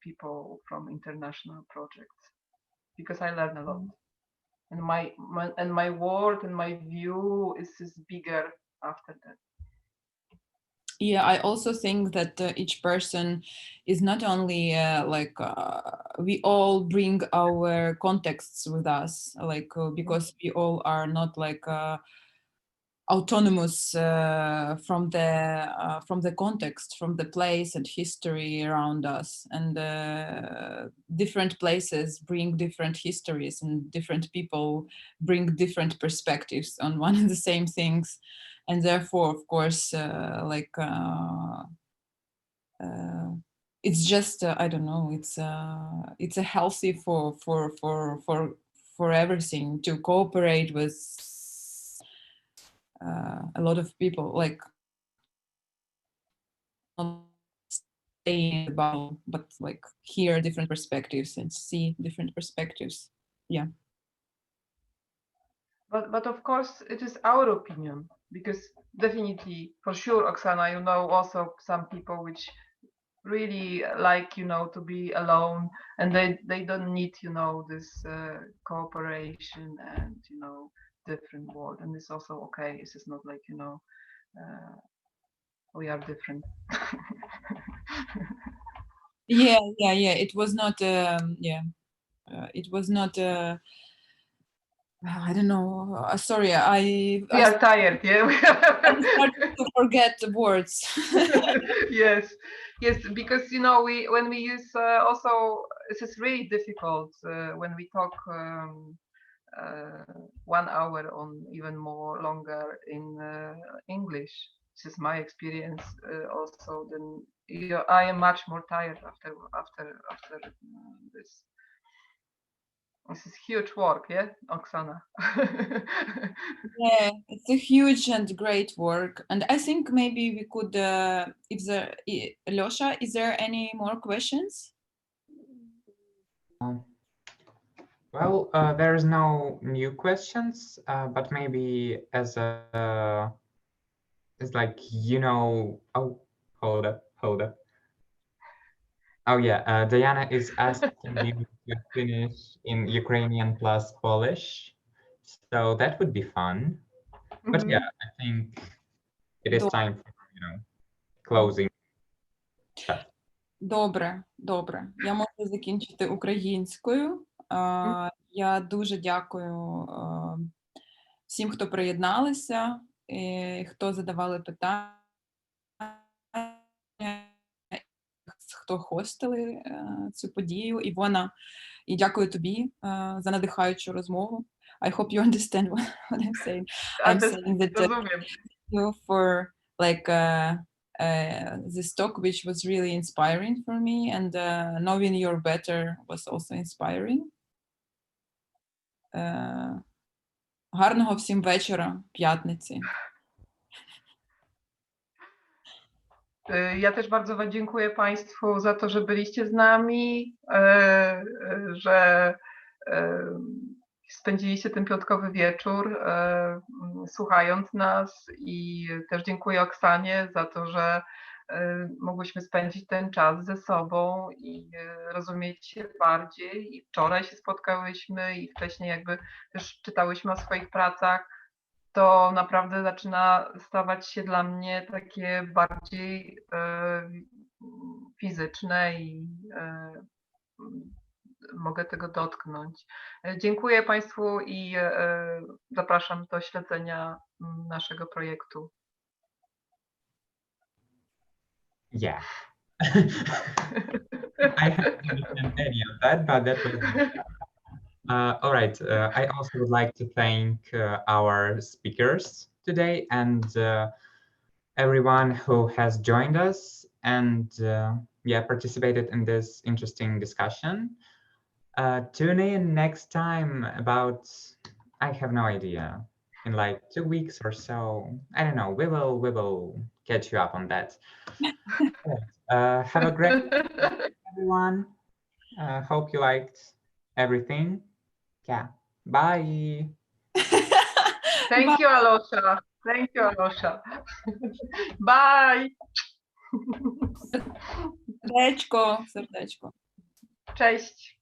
people from international projects, because I learn a lot, and my work and my view is bigger after that. Yeah, I also think that each person is not only we all bring our contexts with us, because we all are not autonomous from the context, from the place and history around us, and different places bring different histories, and different people bring different perspectives on one and the same things, and therefore, of course, it's just I don't know. It's a healthy for everything to cooperate with a lot of people, like not stay in the bubble, but like hear different perspectives and see different perspectives. Yeah. But of course, it is our opinion, because definitely, for sure, Oksana, you know, also some people which really like, you know, to be alone, and they don't need, you know, this cooperation and, you know, different world, and it's also okay. This is not like, you know, we are different. Yeah. It was not. It was not. I don't know. Sorry, We are tired, yeah. I'm starting to forget the words. Yes, yes, because you know, when we use also, this is really difficult when we talk 1 hour on even more longer in English. This is my experience also. Then I am much more tired after this. This is huge work, yeah, Oksana. Yeah, it's a huge and great work, and I think maybe we could. If there, Losha, is there any more questions? Well, there's no new questions, but maybe as it's like, you know, oh, hold up. Oh yeah, Diana is asking you to finish in Ukrainian plus Polish, so that would be fun. But yeah, I think it is time for, you know, closing stuff. Добре. Я можу закінчити українською. Я дуже дякую всім, хто приєдналися, хто задавали питання, хто хостили цю подію. Івона, і дякую тобі за надихаючу розмову. I hope you understand what I'm saying. I'm saying that thank you for this talk, which was really inspiring for me, and knowing you're better was also inspiring. Гарного всім вечора, п'ятниці. Ja też bardzo dziękuję Państwu za to, że byliście z nami, że spędziliście ten piątkowy wieczór słuchając nas, i też dziękuję Oksanie za to, że mogłyśmy spędzić ten czas ze sobą i rozumieć się bardziej. I wczoraj się spotkałyśmy i wcześniej jakby też czytałyśmy o swoich pracach. To naprawdę zaczyna stawać się dla mnie takie bardziej fizyczne i mogę tego dotknąć. Dziękuję Państwu i zapraszam do śledzenia naszego projektu. Yeah. I haven't understand any of that, but that was all right. I also would like to thank our speakers today and everyone who has joined us and yeah, participated in this interesting discussion. Tune in next time about, I have no idea, in like 2 weeks or so. I don't know. We will catch you up on that. Have a great day, everyone. Hope you liked everything. Yeah. Bye. Thank you, Alosha. Thank you, Alosha. Bye. Сердечко. Cześć.